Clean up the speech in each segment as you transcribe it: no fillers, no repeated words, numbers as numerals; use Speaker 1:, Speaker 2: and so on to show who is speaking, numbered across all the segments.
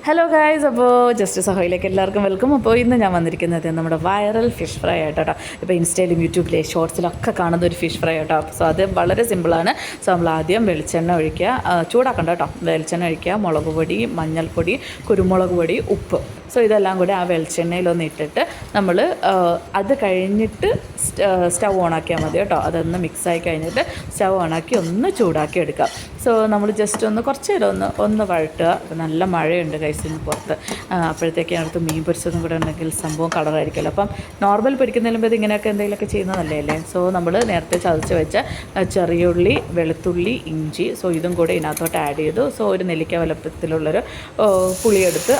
Speaker 1: Hello guys, അപ്പോൾ just സഹോയിലേക്ക് എല്ലാവർക്കും welcome. അപ്പോൾ ഇന്ന് ഞാൻ വന്നിരിക്കുന്നത് നമ്മുടെ വൈറൽ ഫിഷ് ഫ്രൈ ആയിട്ടോ. ഇപ്പോൾ ഇൻസ്റ്റയിലും യൂട്യൂബിലെ ഷോർട്സിലൊക്കെ കാണുന്ന ഒരു ഫിഷ് ഫ്രൈ ആയിട്ടോ. സോ അത് വളരെ സിമ്പിളാണ്. സോ നമ്മൾ ആദ്യം വെളിച്ചെണ്ണ ഒഴിക്കുക, ചൂടാക്കണ്ട കേട്ടോ. വെളിച്ചെണ്ണ ഒഴിക്കുക, മുളക് പൊടി, മഞ്ഞൾപ്പൊടി, കുരുമുളക് പൊടി, ഉപ്പ്. സോ ഇതെല്ലാം കൂടി ആ വെളിച്ചെണ്ണയിലൊന്ന് ഇട്ടിട്ട് നമ്മൾ അത് കഴിഞ്ഞിട്ട് സ്റ്റൗ ഓണാക്കിയാൽ മതി കേട്ടോ. അതൊന്ന് മിക്സായി കഴിഞ്ഞിട്ട് സ്റ്റൗ ഓണാക്കി ഒന്ന് ചൂടാക്കി എടുക്കാം. സോ നമ്മൾ ജസ്റ്റ് ഒന്ന് കുറച്ച് നേരം ഒന്ന് വഴട്ടുക. നല്ല മഴയുണ്ട് കൈസിന് പുറത്ത്, അപ്പോഴത്തേക്ക് അടുത്ത് മീൻ പൊരിച്ചതും കൂടെ ഉണ്ടെങ്കിൽ സംഭവം കളറായിരിക്കുമല്ലോ. അപ്പം നോർമൽ പൊരിക്കുന്നതിലും ഇത് ഇങ്ങനെയൊക്കെ എന്തെങ്കിലുമൊക്കെ ചെയ്യുന്നതല്ലേ അല്ലേ. സോ നമ്മൾ നേരത്തെ ചതച്ച് വെച്ച ചെറിയ ഉള്ളി, വെളുത്തുള്ളി, ഇഞ്ചി, സോ ഇതും കൂടെ ഇതിനകത്തോട്ട് ആഡ് ചെയ്തു. സോ ഒരു നെല്ലിക്ക വലുപ്പത്തിലുള്ളൊരു പുളിയെടുത്ത്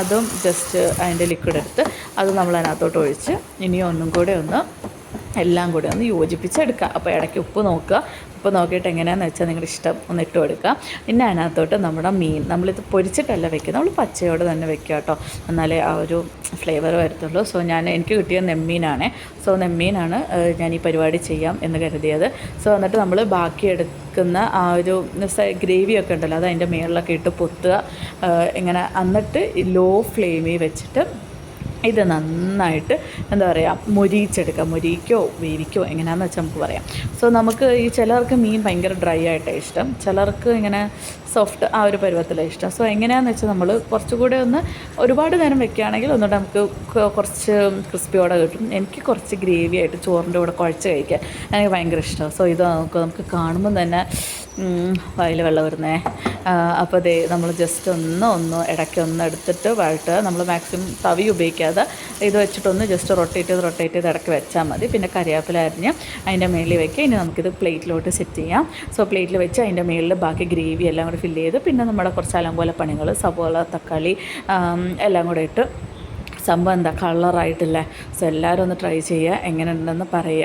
Speaker 1: അതും ജസ്റ്റ് അതിൻ്റെ ലിക്വിഡ് എടുത്ത് അത് നമ്മൾ അതിനകത്തോട്ട് ഒഴിച്ച് ഇനിയും ഒന്നും കൂടെ എല്ലാം കൂടി ഒന്ന് യോജിപ്പിച്ചെടുക്കുക. അപ്പോൾ ഇടയ്ക്ക് ഉപ്പ് നോക്കുക. ഉപ്പ് നോക്കിയിട്ട് എങ്ങനെയാണെന്ന് വെച്ചാൽ നിങ്ങളുടെ ഇഷ്ടം ഒന്ന് ഇട്ട് കൊടുക്കുക. പിന്നെ അതിനകത്തോട്ട് നമ്മുടെ മീൻ, നമ്മളിത് പൊരിച്ചിട്ടല്ല വെക്കുന്നത്, നമ്മൾ പച്ചയോട് തന്നെ വെക്കുക കേട്ടോ. എന്നാലേ ആ ഒരു ഫ്ലേവർ വരത്തുള്ളൂ. സോ എനിക്ക് കിട്ടിയ നെമ്മീനാണ്. സോ നെമ്മീനാണ് ഞാൻ ഈ പരിപാടി ചെയ്യാം എന്ന് കരുതിയത്. സോ എന്നിട്ട് നമ്മൾ ബാക്കി എടുക്കുന്ന ആ ഒരു ഗ്രേവിയൊക്കെ ഉണ്ടല്ലോ, അത് അതിൻ്റെ മേളിലൊക്കെ ഇട്ട് പൊത്തുക ഇങ്ങനെ. എന്നിട്ട് ലോ ഫ്ലെയിമിൽ വെച്ചിട്ട് ഇത് നന്നായിട്ട് എന്താ പറയുക മൊരിയിച്ചെടുക്കുക. മൊരിക്കോ വേവിക്കോ എങ്ങനെയാണെന്ന് വെച്ചാൽ നമുക്ക് പറയാം. സോ നമുക്ക് ഈ ചിലർക്ക് മീൻ ഭയങ്കര ഡ്രൈ ആയിട്ടാണ് ഇഷ്ടം, ചിലർക്ക് ഇങ്ങനെ സോഫ്റ്റ് ആ ഒരു പരുവത്തിലാണ് ഇഷ്ടം. സോ എങ്ങനെയാണെന്ന് വെച്ചാൽ നമ്മൾ കുറച്ചുകൂടെ ഒരുപാട് നേരം വെക്കുകയാണെങ്കിൽ ഒന്നുകൂടെ നമുക്ക് കുറച്ച് ക്രിസ്പിയോടെ കിട്ടും. എനിക്ക് കുറച്ച് ഗ്രേവി ആയിട്ട് ചോറിൻ്റെ കൂടെ കുഴച്ച് കഴിക്കാൻ എനിക്ക് ഭയങ്കര ഇഷ്ടമാണ്. സോ ഇത് നമുക്ക് കാണുമ്പം തന്നെ വായിൽ വെള്ളം വരുന്നേ. അപ്പോൾ ദേ നമ്മൾ ജസ്റ്റ് ഒന്ന് ഇടയ്ക്ക് എടുത്തിട്ട് വഴട്ടുക. നമ്മൾ മാക്സിമം തവി ഉപയോഗിക്കാതെ ഇത് വെച്ചിട്ടൊന്ന് ജസ്റ്റ് റൊട്ടേറ്റ് ചെയ്ത് ഇടയ്ക്ക് വെച്ചാൽ മതി. പിന്നെ കറിവേപ്പില അരിഞ്ഞ് അതിൻ്റെ മേളിൽ വെക്കുക. ഇനി നമുക്കിത് പ്ലേറ്റിലോട്ട് സെറ്റ് ചെയ്യാം. സോ പ്ലേറ്റിൽ വെച്ച് അതിൻ്റെ മേളിൽ ബാക്കി ഗ്രേവി എല്ലാം കൂടി ഫില്ല് ചെയ്ത് പിന്നെ നമ്മുടെ കുറച്ച് അലങ്കോല പണികൾ, സവോള, തക്കാളി എല്ലാം കൂടെ ഇട്ട് സംഭവം എന്താ കളറായിട്ടില്ലേ. സോ എല്ലാവരും ഒന്ന് ട്രൈ ചെയ്യുക, എങ്ങനെ ഉണ്ടെന്ന് പറയുക.